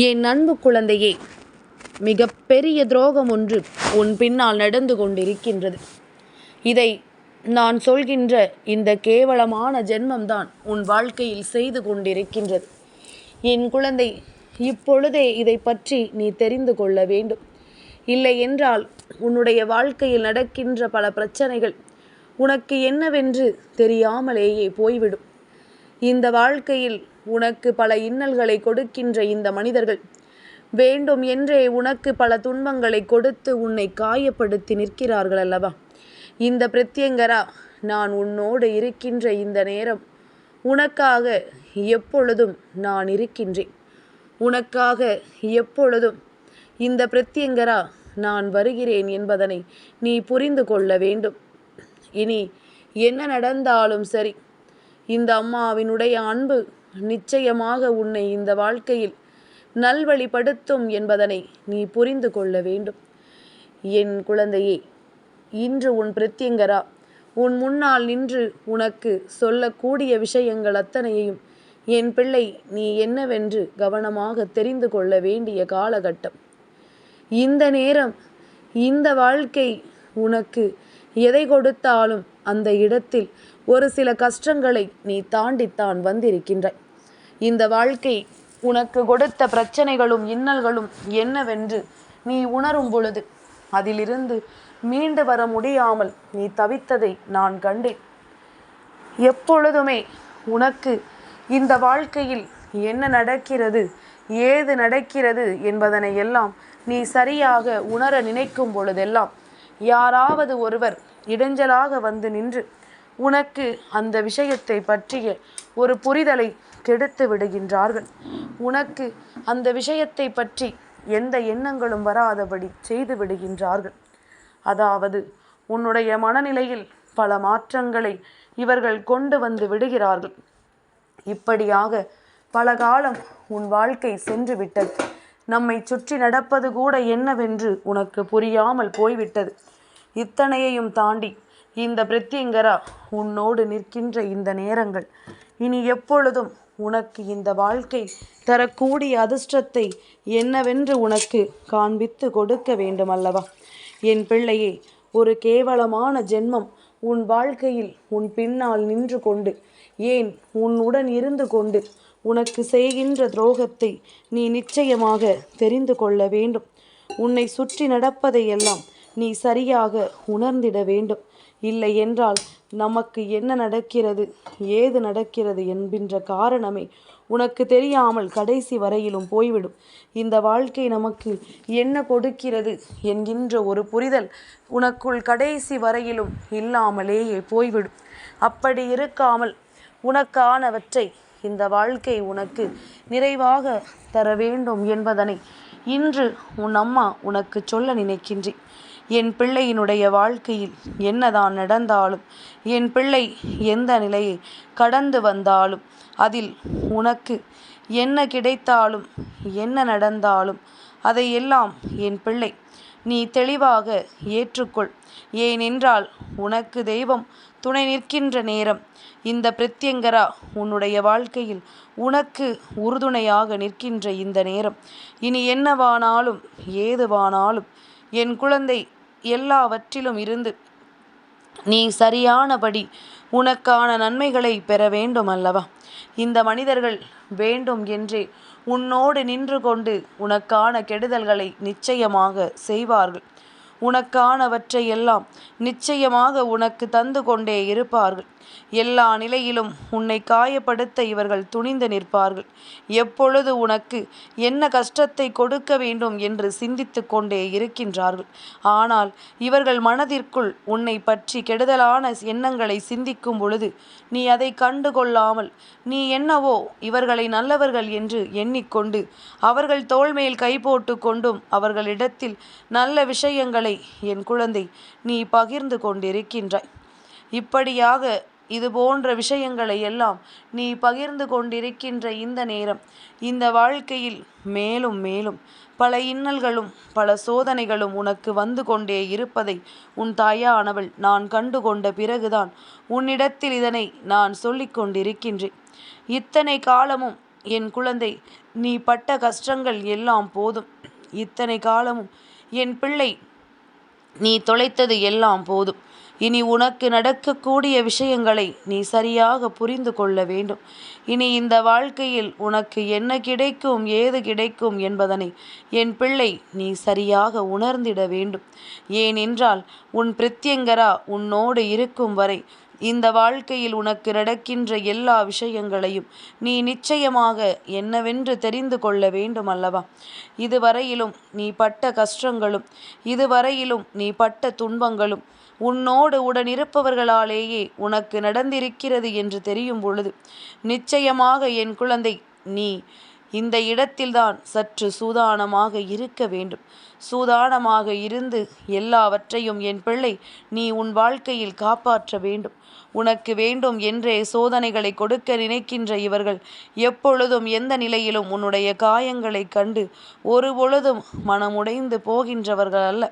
என் அன்பு குழந்தையே, மிக பெரிய துரோகம் ஒன்று உன் பின்னால் நடந்து கொண்டிருக்கின்றது. இதை நான் சொல்கின்ற இந்த கேவலமான ஜென்மம்தான் உன் வாழ்க்கையில் செய்து கொண்டிருக்கின்றது. என் குழந்தை, இப்பொழுதே இதை பற்றி நீ தெரிந்து கொள்ள வேண்டும். இல்லை என்றால் உன்னுடைய வாழ்க்கையில் நடக்கின்ற பல பிரச்சனைகள் உனக்கு என்னவென்று தெரியாமலேயே போய்விடும். இந்த வாழ்க்கையில் உனக்கு பல இன்னல்களை கொடுக்கின்ற இந்த மனிதர்கள் வேண்டும் என்றே உனக்கு பல துன்பங்களை கொடுத்து உன்னை காயப்படுத்தி நிற்கிறார்கள் அல்லவா? இந்த பிரத்யங்கரா, நான் உன்னோடு இருக்கின்ற இந்த நேரம் உனக்காக எப்பொழுதும் நான் இருக்கின்றேன். உனக்காக எப்பொழுதும் இந்த பிரத்யங்கரா நான் வருகிறேன் என்பதனை நீ புரிந்து கொள்ள வேண்டும். இனி என்ன நடந்தாலும் சரி, இந்த அம்மாவினுடைய அன்பு நிச்சயமாக உன்னை இந்த வாழ்க்கையில் நல்வழிப்படுத்தும் என்பதனை நீ புரிந்து கொள்ள வேண்டும். என் குழந்தையே, இன்று உன் பிரத்யங்கரா உன் முன்னால் நின்று உனக்கு சொல்லக்கூடிய விஷயங்கள் அத்தனையையும் என் பிள்ளை நீ என்னவென்று கவனமாக தெரிந்து கொள்ள வேண்டிய காலகட்டம். இந்த நேரம், இந்த வாழ்க்கை உனக்கு எதை கொடுத்தாலும் அந்த இடத்தில் ஒரு சில கஷ்டங்களை நீ தாண்டித்தான் வந்திருக்கின்றாய். இந்த வாழ்க்கை உனக்கு கொடுத்த பிரச்சனைகளும் இன்னல்களும் என்னவென்று நீ உணரும் பொழுது அதிலிருந்து மீண்டு வர முடியாமல் நீ தவித்ததை நான் கண்டேன். எப்பொழுதுமே உனக்கு இந்த வாழ்க்கையில் என்ன நடக்கிறது, ஏது நடக்கிறது என்பதனை எல்லாம் நீ சரியாக உணர நினைக்கும் பொழுதெல்லாம் யாராவது ஒருவர் இடைஞ்சலாக வந்து நின்று உனக்கு அந்த விஷயத்தை பற்றிய ஒரு புரிதலை கெடுத்து விடுகின்றார்கள். உனக்கு அந்த விஷயத்தை பற்றி எந்த எண்ணங்களும் வராதபடி செய்து விடுகின்றார்கள். அதாவது உன்னுடைய மனநிலையில் பல மாற்றங்களை இவர்கள் கொண்டு வந்து விடுகிறார்கள். இப்படியாக பல காலம் உன் வாழ்க்கை சென்று விட்டது. நம்மை சுற்றி நடப்பது கூட என்னவென்று உனக்கு புரியாமல் போய்விட்டது. இத்தனையையும் தாண்டி இந்த பிரத்யங்கரா உன்னோடு நிற்கின்ற இந்த நேரங்கள் இனி எப்பொழுதும் உனக்கு இந்த வாழ்க்கை தரக்கூடிய அதிர்ஷ்டத்தை என்னவென்று உனக்கு காண்பித்து கொடுக்க வேண்டும் அல்லவா? என் பிள்ளையே, ஒரு கேவலமான ஜென்மம் உன் வாழ்க்கையில் உன் பின்னால் நின்று கொண்டு, ஏன் உன்னுடன் இருந்து கொண்டு உனக்கு செய்கின்ற துரோகத்தை நீ நிச்சயமாக தெரிந்து கொள்ள வேண்டும். உன்னை சுற்றி நடப்பதையெல்லாம் நீ சரியாக உணர்ந்திட வேண்டும். இல்லை என்றால் நமக்கு என்ன நடக்கிறது, ஏது நடக்கிறது என்கின்ற காரணமே உனக்கு தெரியாமல் கடைசி வரையிலும் போய்விடும். இந்த வாழ்க்கை நமக்கு என்ன கொடுக்கிறது என்கின்ற ஒரு புரிதல் உனக்குள் கடைசி வரையிலும் இல்லாமலேயே போய்விடும். அப்படி இருக்காமல் உனக்கானவற்றை இந்த வாழ்க்கை உனக்கு நிறைவாக தர வேண்டும் என்பதனை இன்று உன் அம்மா உனக்கு சொல்ல நினைக்கின்றேன். என் பிள்ளையினுடைய வாழ்க்கையில் என்னதான் நடந்தாலும், என் பிள்ளை எந்த நிலையை கடந்து வந்தாலும், அதில் உனக்கு என்ன கிடைத்தாலும், என்ன நடந்தாலும் அதையெல்லாம் என் பிள்ளை நீ தெளிவாக ஏற்றுக்கொள். ஏனென்றால் உனக்கு தெய்வம் துணை நிற்கின்ற நேரம். இந்த பிரத்யங்கரா உன்னுடைய வாழ்க்கையில் உனக்கு உறுதுணையாக நிற்கின்ற இந்த நேரம். இனி என்னவானாலும் ஏதுவானாலும் என் குழந்தை, எல்லாவற்றிலும் இருந்து நீ சரியானபடி உனக்கான நன்மைகளை பெற வேண்டும் அல்லவா? இந்த மனிதர்கள் வேண்டும் என்றே உன்னோடு நின்று கொண்டு உனக்கான கெடுதல்களை நிச்சயமாக செய்வார்கள். உனக்கானவற்றை எல்லாம் நிச்சயமாக உனக்கு தந்து கொண்டே இருப்பார்கள். எல்லா நிலையிலும் உன்னை காயப்படுத்த இவர்கள் துணிந்து நிற்பார்கள். எப்பொழுது உனக்கு என்ன கஷ்டத்தை கொடுக்க வேண்டும் என்று சிந்தித்து கொண்டே இருக்கின்றார்கள். ஆனால் இவர்கள் மனதிற்குள் உன்னை பற்றி கெடுதலான எண்ணங்களை சிந்திக்கும் பொழுது நீ அதை கண்டுகொள்ளாமல் நீ என்னவோ இவர்களை நல்லவர்கள் என்று எண்ணிக்கொண்டு அவர்கள் தோள்மேல் கை போட்டு கொண்டும் அவர்களிடத்தில் நல்ல விஷயங்களை என் குழந்தை நீ பகிர்ந்து கொண்டிருக்கின்றாய். இப்படியாக இது போன்ற விஷயங்களை எல்லாம் நீ பகிர்ந்து கொண்டிருக்கின்ற இந்த நேரம், இந்த வாழ்க்கையில் மேலும் மேலும் பல இன்னல்களும் பல சோதனைகளும் உனக்கு வந்து கொண்டே இருப்பதை உன் தாயானவள் நான் கண்டு கொண்ட பிறகுதான் உன்னிடத்தில் இதனை நான் சொல்லிக் கொண்டிருக்கின்றேன். இத்தனை காலமும் என் குழந்தை, நீ பட்ட கஷ்டங்கள் எல்லாம் போதும். இத்தனை காலமும் என் பிள்ளை நீ தொலைத்தது எல்லாம் போதும். இனி உனக்கு நடக்கக்கூடிய விஷயங்களை நீ சரியாக புரிந்து கொள்ள வேண்டும். இனி இந்த வாழ்க்கையில் உனக்கு என்ன கிடைக்கும், ஏது கிடைக்கும் என்பதனை என் பிள்ளை நீ சரியாக உணர்ந்திட வேண்டும். ஏனென்றால் உன் பிரத்யங்கரா உன்னோடு இருக்கும் வரை இந்த வாழ்க்கையில் உனக்கு நடக்கின்ற எல்லா விஷயங்களையும் நீ நிச்சயமாக என்னவென்று தெரிந்து கொள்ள வேண்டும் அல்லவா? இதுவரையிலும் நீ பட்ட கஷ்டங்களும் இதுவரையிலும் நீ பட்ட துன்பங்களும் உன்னோடு உடனிருப்பவர்களாலேயே உனக்கு நடந்திருக்கிறது என்று தெரியும் பொழுது நிச்சயமாக என் குழந்தை, நீ இந்த இடத்தில்தான் சற்று சூதானமாக இருக்க வேண்டும். சூதானமாக இருந்து எல்லாவற்றையும் என் பிள்ளை நீ உன் வாழ்க்கையில் காப்பாற்ற வேண்டும். உனக்கு வேண்டும் என்றே சோதனைகளை கொடுக்க நினைக்கின்ற இவர்கள் எப்பொழுதும் எந்த நிலையிலும் உன்னுடைய காயங்களை கண்டு ஒருபொழுதும் மனமுடைந்து போகின்றவர்கள் அல்ல.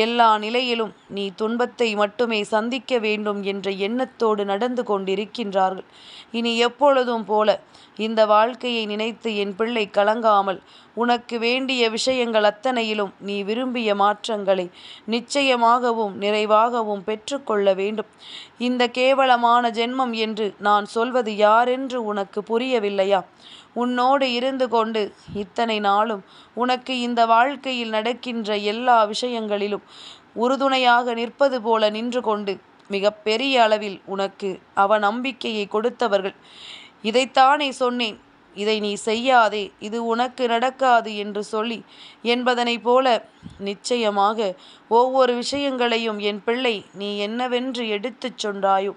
எல்லா நிலையிலும் நீ துன்பத்தை மட்டுமே சந்திக்க வேண்டும் என்ற எண்ணத்தோடு நடந்து கொண்டிருக்கின்றார்கள். இனி எப்பொழுதும் போல இந்த வாழ்க்கையை நினைத்து என் பிள்ளை கலங்காமல் உனக்கு வேண்டிய விஷயங்கள் அத்தனையிலும் நீ விரும்பிய மாற்றங்களை நிச்சயமாகவும் நிறைவாகவும் பெற்றுக்கொள்ள வேண்டும். இந்த கேவலமான ஜென்மம் என்று நான் சொல்வது யாரென்று உனக்கு புரியவில்லையா? உன்னோடு இருந்து கொண்டு இத்தனை நாளும் உனக்கு இந்த வாழ்க்கையில் நடக்கின்ற எல்லா விஷயங்களிலும் உறுதுணையாக நிற்பது போல நின்று கொண்டு மிக பெரிய அளவில் உனக்கு அவநம்பிக்கையை கொடுத்தவர்கள். இதைத்தானே சொன்னேன், இதை நீ செய்யாதே, இது உனக்கு நடக்காது என்று சொல்லி என்பதனை போல நிச்சயமாக ஒவ்வொரு விஷயங்களையும் என் பிள்ளை நீ என்னவென்று எடுத்துச் சொன்னாயோ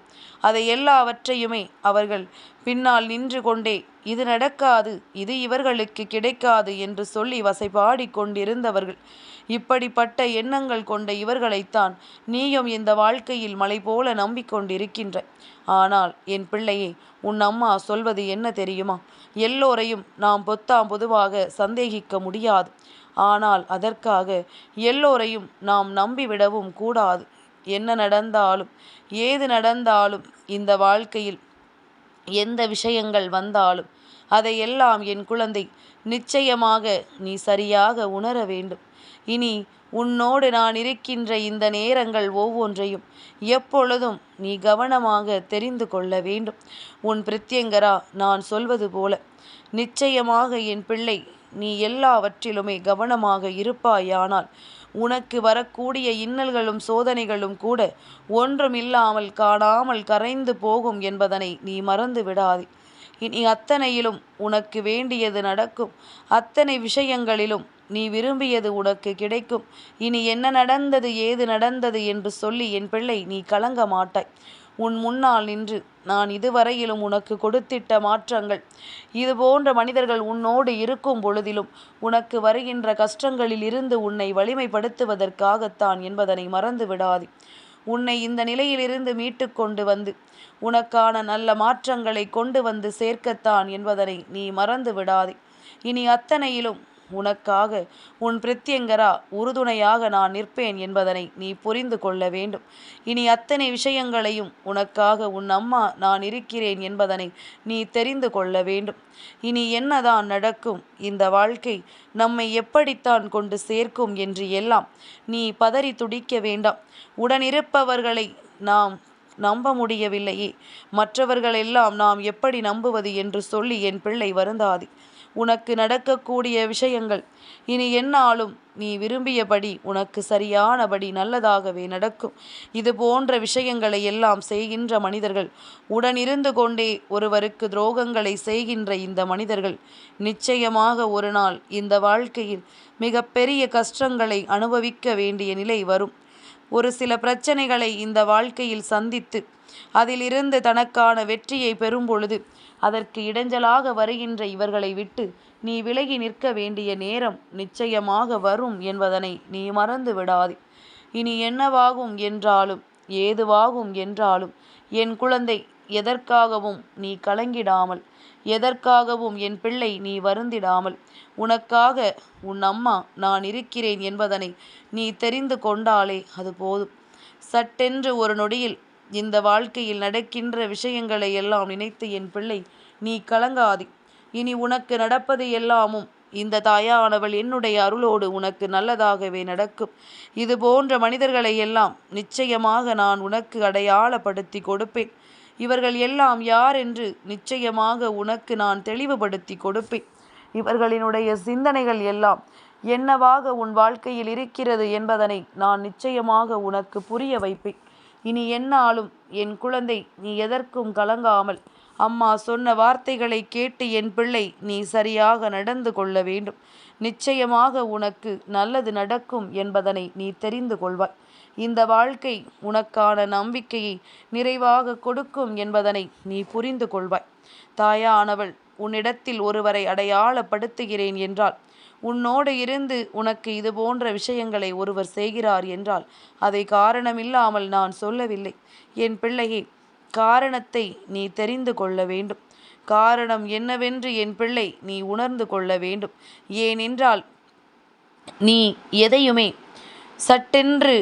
அதை எல்லாவற்றையுமே அவர்கள் பின்னால் நின்று கொண்டே இது நடக்காது, இது இவர்களுக்கு கிடைக்காது என்று சொல்லி வசைபாடி கொண்டிருந்தவர்கள். இப்படிப்பட்ட எண்ணங்கள் கொண்ட இவர்களைத்தான் நீயும் இந்த வாழ்க்கையில் மலை போல நம்பிக்கொண்டிருக்கின்ற. ஆனால் என் பிள்ளையே, உன் அம்மா சொல்வது என்ன தெரியுமா? எல்லோரையும் நாம் பொதுவாக சந்தேகிக்க முடியாது. ஆனால் அதற்காக எல்லோரையும் நாம் நம்பிவிடவும் கூடாது. என்ன நடந்தாலும் ஏது நடந்தாலும் இந்த வாழ்க்கையில் எந்த விஷயங்கள் வந்தாலும் அதையெல்லாம் என் குழந்தை நிச்சயமாக நீ சரியாக உணர வேண்டும். இனி உன்னோடு நான் இருக்கின்ற இந்த நேரங்கள் ஒவ்வொன்றையும் எப்பொழுதும் நீ கவனமாக தெரிந்து கொள்ள வேண்டும். உன் பிரத்யங்கரா நான் சொல்வது போல நிச்சயமாக என் பிள்ளை நீ எல்லாவற்றிலுமே கவனமாக இருப்பாயானால் உனக்கு வரக்கூடிய இன்னல்களும் சோதனைகளும் கூட ஒன்றுமில்லாமல் காணாமல் கரைந்து போகும் என்பதனை நீ மறந்து விடாதே. இனி அத்தனையிலும் உனக்கு வேண்டியது நடக்கும். அத்தனை விஷயங்களிலும் நீ விரும்பியது உனக்கு கிடைக்கும். இனி என்ன நடந்தது, ஏது நடந்தது என்று சொல்லி என் பிள்ளை நீ கலங்க மாட்டாய். உன் முன்னால் நின்று நான் இதுவரையிலும் உனக்கு கொடுத்திட்ட மாற்றங்கள், இது போன்ற மனிதர்கள் உன்னோடு இருக்கும் பொழுதிலும் உனக்கு வருகின்ற கஷ்டங்களில் இருந்து உன்னை வலிமைப்படுத்துவதற்காகத்தான் என்பதனை மறந்து விடாதே. உன்னை இந்த நிலையிலிருந்து மீட்டு கொண்டு வந்து உனக்கான நல்ல மாற்றங்களை கொண்டு வந்து சேர்க்கத்தான் என்பதனை நீ மறந்து விடாதே. இனி அத்தனையிலும் உனக்காக உன் பிரத்யங்கரா உறுதுணையாக நான் நிற்பேன் என்பதனை நீ புரிந்து கொள்ள வேண்டும். இனி அத்தனை விஷயங்களையும் உனக்காக உன் அம்மா நான் இருக்கிறேன் என்பதனை நீ தெரிந்து கொள்ள வேண்டும். இனி என்னதான் நடக்கும், இந்த வாழ்க்கை நம்மை எப்படித்தான் கொண்டு சேர்க்கும் என்று எல்லாம் நீ பதறி துடிக்க வேண்டாம். உடனிருப்பவர்களை நாம் நம்ப முடியவில்லையே, மற்றவர்களெல்லாம் நாம் எப்படி நம்புவது என்று சொல்லி என் பிள்ளை வருந்தாதே. உனக்கு நடக்கக்கூடிய விஷயங்கள் இனி என்னாலும் நீ விரும்பியபடி உனக்கு சரியானபடி நல்லதாகவே நடக்கும். இது போன்ற விஷயங்களை எல்லாம் செய்கின்ற மனிதர்கள், உடனிருந்து கொண்டே ஒருவருக்கு துரோகங்களை செய்கின்ற இந்த மனிதர்கள் நிச்சயமாக ஒரு நாள் இந்த வாழ்க்கையில் மிக பெரிய கஷ்டங்களை அனுபவிக்க வேண்டிய நிலை வரும். ஒரு சில பிரச்சனைகளை இந்த வாழ்க்கையில் சந்தித்து அதிலிருந்து தனக்கான வெற்றியை பெறும் பொழுது அதற்கு இடைஞ்சலாக வருகின்ற இவர்களை விட்டு நீ விலகி நிற்க வேண்டிய நேரம் நிச்சயமாக வரும் என்பதனை நீ மறந்து விடாதே. இனி என்னவாகும் என்றாலும் ஏதுவாகும் என்றாலும் என் குழந்தை, எதற்காகவும் நீ கலங்கிடாமல், எதற்காகவும் என் பிள்ளை நீ வருந்திடாமல், உனக்காக உன் அம்மா நான் இருக்கிறேன் என்பதனை நீ தெரிந்து கொண்டாலே அது போதும். சட்டென்று ஒரு நொடியில் இந்த வாழ்க்கையில் நடக்கின்ற விஷயங்களை எல்லாம் நினைத்து என் பிள்ளை நீ கலங்காதே. இனி உனக்கு நடப்பது எல்லாமும் இந்த தாயானவள் என்னுடைய அருளோடு உனக்கு நல்லதாகவே நடக்கும். இது போன்ற மனிதர்களை எல்லாம் நிச்சயமாக நான் உனக்கு அடையாளப்படுத்தி கொடுப்பேன். இவர்கள் எல்லாம் யார் என்று நிச்சயமாக உனக்கு நான் தெளிவுபடுத்தி கொடுப்பேன். இவர்களினுடைய சிந்தனைகள் எல்லாம் என்னவாக உன் வாழ்க்கையில் இருக்கிறது என்பதனை நான் நிச்சயமாக உனக்கு புரிய வைப்பேன். இனி என்னாலும் என் குழந்தை, நீ எதற்கும் கலங்காமல் அம்மா சொன்ன வார்த்தைகளை கேட்டு என் பிள்ளை நீ சரியாக நடந்து கொள்ள வேண்டும். நிச்சயமாக உனக்கு நல்லது நடக்கும் என்பதனை நீ தெரிந்து கொள்வாய். இந்த வாழ்க்கை உனக்கான நம்பிக்கையை நிறைவாக கொடுக்கும் என்பதனை நீ புரிந்து கொள்வாய். தாயானவள் உன்னிடத்தில் ஒருவரை அடையாளப்படுத்துகிறேன் என்றால், உன்னோடு இருந்து உனக்கு இது போன்ற விஷயங்களை ஒருவர் செய்கிறார் என்றால் அதை காரணமில்லாமல் நான் சொல்லவில்லை. என் பிள்ளையே, காரணத்தை நீ தெரிந்து கொள்ள வேண்டும். காரணம் என்னவென்று என் பிள்ளை நீ உணர்ந்து கொள்ள வேண்டும். ஏனென்றால் நீ எதையுமே சட்டென்று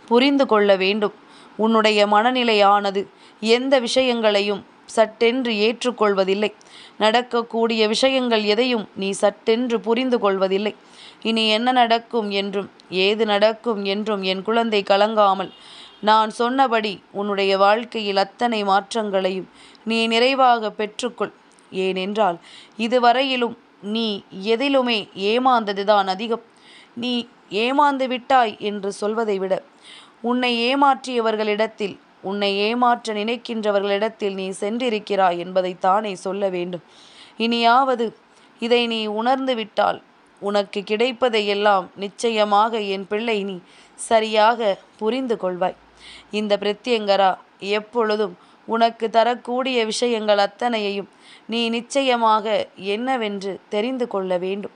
புரிந்து கொள்ள வேண்டும். உன்னுடைய மனநிலையானது எந்த விஷயங்களையும் சட்டென்று ஏற்றுக்கொள்வதில்லை. நடக்கக்கூடிய விஷயங்கள் எதையும் நீ சட்டென்று புரிந்து கொள்வதில்லை. இனி என்ன நடக்கும் என்றும் ஏது நடக்கும் என்றும் என் குழந்தை கலங்காமல் நான் சொன்னபடி உன்னுடைய வாழ்க்கையில் அத்தனை மாற்றங்களையும் நீ நிறைவாக பெற்றுக்கொள். ஏனென்றால் இதுவரையிலும் நீ எதிலுமே ஏமாந்ததுதான் அதிகம். நீ ஏமாந்து விட்டாய் என்று சொல்வதை விட, உன்னை ஏமாற்றியவர்களிடத்தில், உன்னை ஏமாற்ற நினைக்கின்றவர்களிடத்தில் நீ சென்றிருக்கிறாய் என்பதைத்தானே சொல்ல வேண்டும். இனியாவது இதை நீ உணர்ந்து விட்டால் உனக்கு கிடைப்பதையெல்லாம் நிச்சயமாக என் பிள்ளை நீ சரியாக புரிந்து கொள்வாய். இந்த பிரத்யங்கரா எப்பொழுதும் உனக்கு தரக்கூடிய விஷயங்கள் அத்தனையையும் நீ நிச்சயமாக என்னவென்று தெரிந்து கொள்ள வேண்டும்.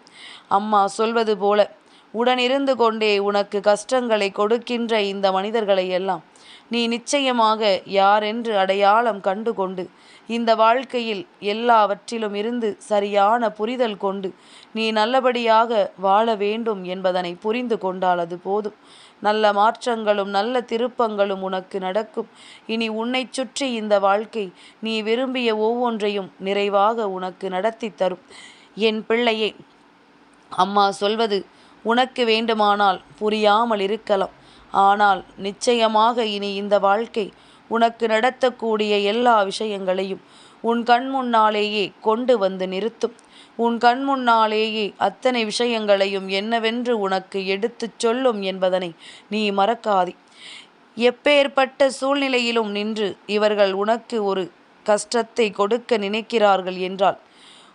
அம்மா சொல்வது போல உடனிருந்து கொண்டே உனக்கு கஷ்டங்களை கொடுக்கின்ற இந்த மனிதர்களை எல்லாம் நீ நிச்சயமாக யாரென்று அடையாளம் கண்டு கொண்டு இந்த வாழ்க்கையில் எல்லாவற்றிலும் இருந்து சரியான புரிதல் கொண்டு நீ நல்லபடியாக வாழ வேண்டும் என்பதனை புரிந்து கொண்டால் அது போதும். நல்ல மாற்றங்களும் நல்ல திருப்பங்களும் உனக்கு நடக்கும். இனி உன்னை சுற்றி இந்த வாழ்க்கை நீ விரும்பிய ஒவ்வொன்றையும் நிறைவாக உனக்கு நடத்தி தரும். என் பிள்ளையே, அம்மா சொல்வது உனக்கு வேண்டுமானால் புரியாமல் இருக்கலாம். ஆனால் நிச்சயமாக இனி இந்த வாழ்க்கை உனக்கு நடத்தக்கூடிய எல்லா விஷயங்களையும் உன் கண் முன்னாலேயே கொண்டு வந்து நிறுத்தும். உன் கண் முன்னாலேயே அத்தனை விஷயங்களையும் என்னவென்று உனக்கு எடுத்துச் சொல்லும் என்பதனை நீ மறக்காதே. எப்பேற்பட்ட சூழ்நிலையிலும் நின்று இவர்கள் உனக்கு ஒரு கஷ்டத்தை கொடுக்க நினைக்கிறார்கள் என்றால்,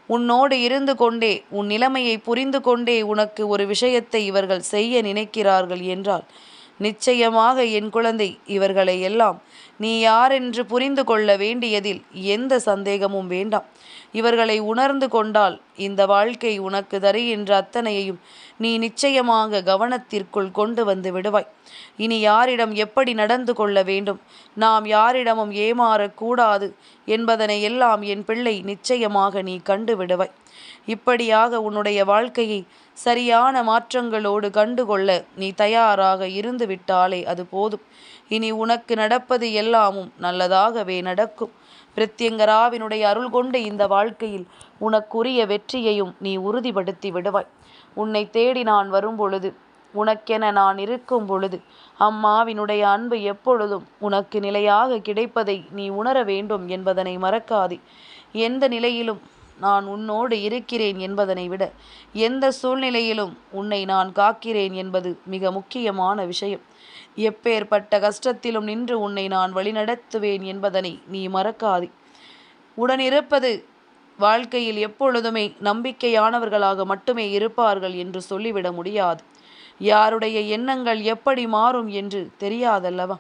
உன்னோடு இருந்து கொண்டே உன் நிலைமையை புரிந்து கொண்டே உனக்கு ஒரு விஷயத்தை இவர்கள் செய்ய நினைக்கிறார்கள் என்றால், நிச்சயமாக என் குழந்தை இவர்களை எல்லாம் நீ யாரென்று புரிந்து கொள்ள வேண்டியதில் எந்த சந்தேகமும் வேண்டாம். இவர்களை உணர்ந்து கொண்டால் இந்த வாழ்க்கை உனக்கு தருகின்ற அத்தனையையும் நீ நிச்சயமாக கவனத்திற்குள் கொண்டு வந்து விடுவாய். இனி யாரிடம் எப்படி நடந்து கொள்ள வேண்டும், நாம் யாரிடமும் ஏமாறக்கூடாது என்பதனை எல்லாம் என் பிள்ளை நிச்சயமாக நீ கண்டு விடுவாய். இப்படியாக உன்னுடைய வாழ்க்கையை சரியான மாற்றங்களோடு கண்டுகொள்ள நீ தயாராக இருந்து விட்டாலே அது போதும். இனி உனக்கு நடப்பது எல்லாமும் நல்லதாகவே நடக்கும். பிரத்யங்கராவினுடைய அருள் கொண்டு இந்த வாழ்க்கையில் உனக்குரிய வெற்றியையும் நீ உறுதிப்படுத்தி விடுவாய். உன்னை தேடி நான் வரும் பொழுது, உனக்கென நான் இருக்கும் பொழுது, அம்மாவினுடைய அன்பு எப்பொழுதும் உனக்கு நிலையாக கிடைப்பதை நீ உணர வேண்டும் என்பதனை மறக்காதே. எந்த நிலையிலும் நான் உன்னோடு இருக்கிறேன் என்பதனை விட எந்த சூழ்நிலையிலும் உன்னை நான் காக்கிறேன் என்பது மிக முக்கியமான விஷயம். எப்பேற்பட்ட கஷ்டத்திலும் நின்று உன்னை நான் வழிநடத்துவேன் என்பதனை நீ மறக்காதே. உடனிருப்பது வாழ்க்கையில் எப்பொழுதுமே நம்பிக்கையானவர்களாக மட்டுமே இருப்பார்கள் என்று சொல்லிவிட முடியாது. யாருடைய எண்ணங்கள் எப்படி மாறும் என்று தெரியாதல்லவா?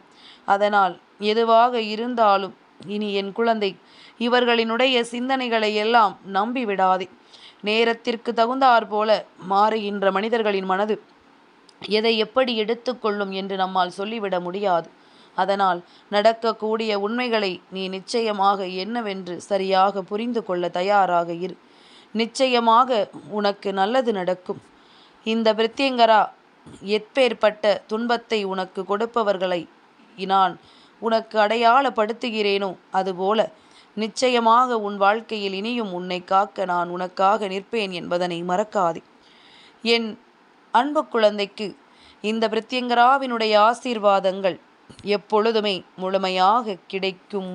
அதனால் எதுவாக இருந்தாலும் இனி என் குழந்தை இவர்களினுடைய சிந்தனைகளை எல்லாம் நம்பிவிடாதே. நேரத்திற்கு தகுந்தாற் போல மாறுகின்ற மனிதர்களின் மனது எதை எப்படி எடுத்துக்கொள்ளும் என்று நம்மால் சொல்லிவிட முடியாது. அதனால் நடக்கக்கூடிய உண்மைகளை நீ நிச்சயமாக என்னவென்று சரியாக புரிந்து கொள்ள தயாராக இரு. நிச்சயமாக உனக்கு நல்லது நடக்கும். இந்த பிரத்யங்கரா எப்பேற்பட்ட துன்பத்தை உனக்கு கொடுப்பவர்களை நான் உனக்கு அடையாளப்படுத்துகிறேனோ அதுபோல நிச்சயமாக உன் வாழ்க்கையில் இனியும் உன்னை காக்க நான் உனக்காக நிற்பேன் என்பதனை மறக்காதே. என் அன்பு குழந்தைக்கு இந்த பிரத்யங்கராவினுடைய ஆசீர்வாதங்கள் எப்பொழுதுமே முழுமையாக கிடைக்கும்.